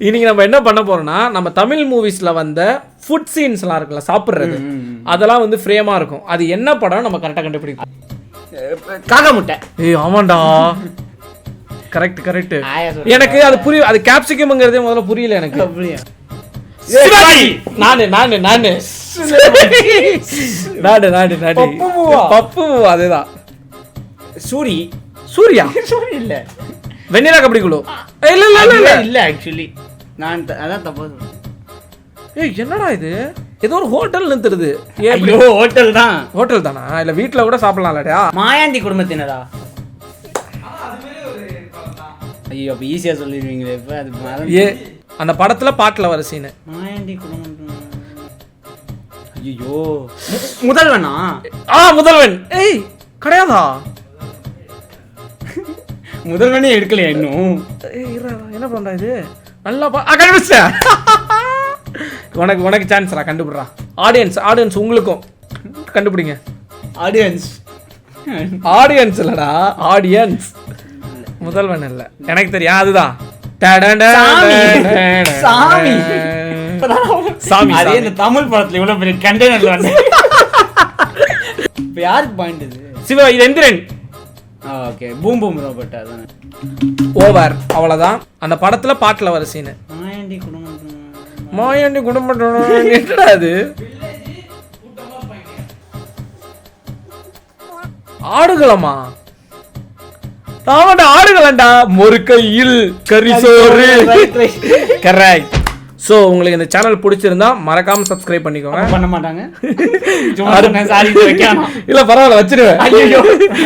இன்னைக்கு நம்ம என்ன பண்ண போறோம்னா நம்ம தமிழ் மூவிஸ்ல வந்த ஃபுட் சீன்ஸ்லாம் இருக்குல்ல சாப்பிடுறது அதெல்லாம் வந்து ஃப்ரேமா இருக்கும். அது என்ன படம் நம்ம கரெக்டா கண்டுபிடிக்கும். காக்கா முட்டை. ஏய் ஆமாண்டா, கரெக்ட். எனக்கு அது புரியும். அது கேப்சிகம்ங்கிறதே முதல்ல புரியல எனக்கு. நானு பப்பு அதேதான். சூர்யா இல்ல வெண்ணிலா கபடி குழு. இல்ல ஆக்சுவலி நான் அதான் தப்பு. ஏய் என்னடா இது, ஏதோ ஒரு ஹோட்டல் நிறுத்துறது. ஐயோ ஹோட்டல் தானா இல்ல வீட்ல கூட சாப்பிடலாம்லடா. மாயாண்டி குடும்பத்தினரா? ஐயோ அப்ப ஈஸியா சொல்லிடுவீங்களே. இப்ப அது ஏ அந்த படத்துல பாட்டுல வர சீன் மாயாண்டி குடும்பம். ஐயோ முதல்வனா? முதல்வன். ஏய் கிடையாதா? முதல்வனே எடுக்கலையா இன்னும்? என்ன பண்றா இது? நல்லா கண்டுபிடிச்ச. உனக்கு சான்ஸ்ரா, கண்டுபிடுறா. ஆடியன்ஸ் உங்களுக்கும் கண்டுபிடிங்க. ஆடியன்ஸ் இல்லடா, ஆடியன்ஸ். முதல்வன் இல்ல, எனக்கு தெரியும். அதுதான் சாமி. அதே இந்த தமிழ் படத்துல இவ்வளவு பெரிய கண்டெய்னர்ல வந்து இப்ப யாருக்கு பாயிண்ட் இது? சிவா இது Enthiran. Okay boom boom robot. அதான் ஓவர், அவ்வளவுதான். அந்த படத்துல பாட்டுல வர சீன் மாயாண்டி குடும்பம். என்னடா அது? ஆடுகளமா? ஆமாண்டா ஆடுகளண்டா. முறுக்கையில் கரிசோறு. கரெக்ட். ஸோ உங்களுக்கு இந்த சேனல் பிடிச்சிருந்தா மறக்காம சப்ஸ்கிரைப் பண்ணிக்கோங்க. பண்ண மாட்டாங்க. இல்ல பரவாயில்ல, வச்சிருவேன்.